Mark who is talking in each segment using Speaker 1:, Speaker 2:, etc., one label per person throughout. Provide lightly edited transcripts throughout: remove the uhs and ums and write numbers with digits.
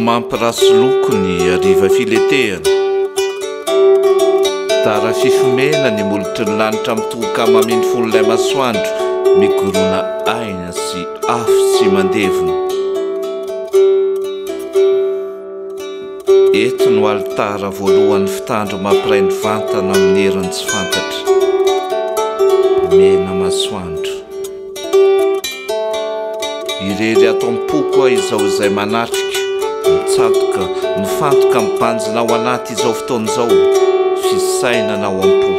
Speaker 1: mampirasy lokony ariva filetehana tara fifomena ny molotry ny lanitra mitoka mameny fonolay masoandro migorona aina sy afo tsy mandevona. Eto no altara voalohan'ny fitandro mampiray ny vantana amin'ny heriny tsy fantatra mena masoandro. Irery ato am-poko aho izao izay manatrika mitsatoka mifantoka mibanjina ao anaty izao fotoan'izao fisainanao am-po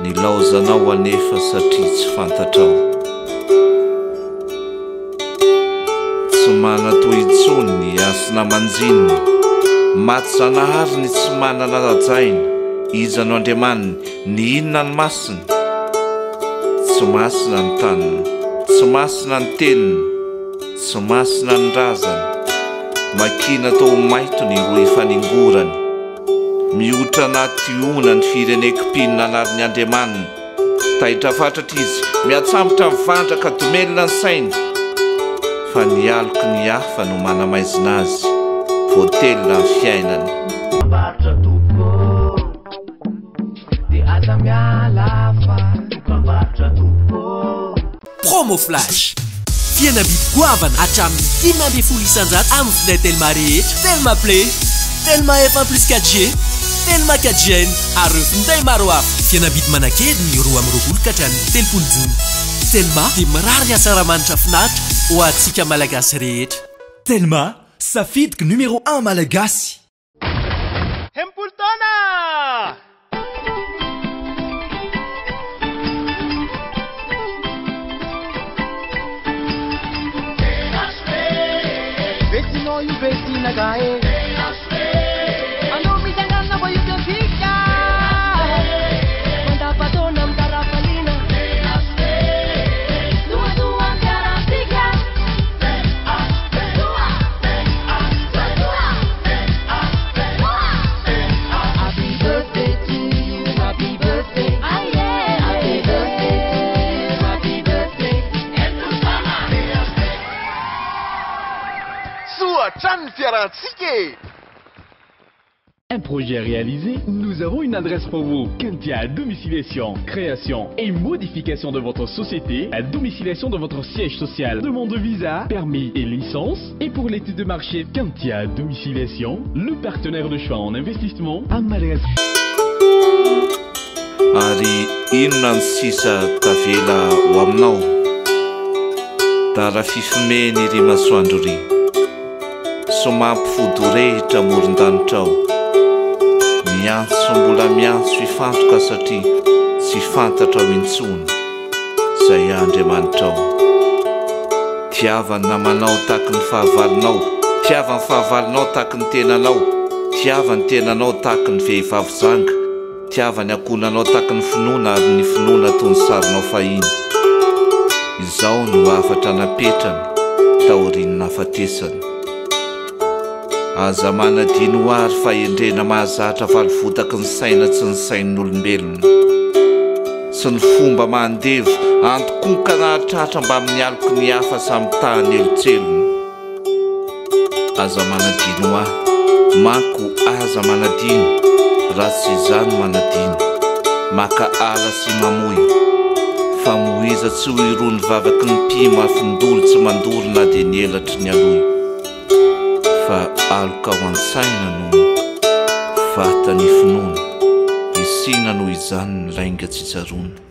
Speaker 1: ny laozanao anefa satria tsy fantatrao tsy manatoy intsony ny asina manjinina maty zanahary ny tsy manana rajaina iza no Andriamaniny ny inona ny masina tsy masina ny tanina tsy masina ny teniny tsy masina ny razana makina tao maito ny roa ifaningorany mihotra anaty ona ny firenekym-pinina anarin'ny Andriamaniny tahitra fatratra izy miatsambotra mivandraka domelina ny sainy fa ny aloko ny hafa no manamaizina azy voatelina ny fiainany.
Speaker 2: Promo Flash fiana biby goavana hatramin'ny 500 isanjato amin'ny finday Telma rehetra. Telma Play, Telma F1 plus 4G, Telma 4G ary ireo finday maro hafa. Fiana biby manakely 20 ka hatramin'ny 30 jona. Telma dia mirary asaramanitra finaritra ho antsika malagasy rehetra.
Speaker 3: Telma, safidiky numéro 1 malagasy.
Speaker 4: Hempultona! You Bettina Gae. Ano mi sangana voglio più figa. Quanta padonna un carafalina. Dua cara figa. Happy birthday to you, happy birthday. Ah yeah. Happy birthday to you, happy birthday.
Speaker 5: Un projet réalisé, nous avons une adresse pour vous. Kentia Domiciliation, création et modification de votre société, à domiciliation de votre siège social, demande de visa, permis et licence. Et pour l'étude de marché, Kentia Domiciliation, le partenaire de choix en investissement à Madagascar.
Speaker 1: Ari inona ny sisa tavela ho aminao tara fifomeny ry masoandro ry somampifody rehitra moron-danitra ao miantso mbola miantso ifantoka satria tsy fantatra ao intsony izay Andriamanitra ao tiavany namanao taky ny fahavalinao tiavany fahavalinao taky ny tenanao tiavany tenanao taky ny vehivavy zanga tiavany akonanao taky ny finoana ary ny finoana toy ny sarinao fahiny izao no afatra napetrany taoriany nafatesany aza manadino ary fa endrena mahazatra valivotaka ny saina tsy ny sain'olombelona sy ny fomba mandevo antokoka nahatratra mba amin'ny aloko ny hafa samy tany elotselona aza manadino ahy manko aza manadino raha tsy izany manadino maka ala sy mamoy fa moiza tsy ho irony vavaky ny mpimo afindolo tsy mandory na dia ny elatry ny aloy fa aloka ho an-tsaina no vatany finoana isina noho izany ny lainga tsy tsaroana.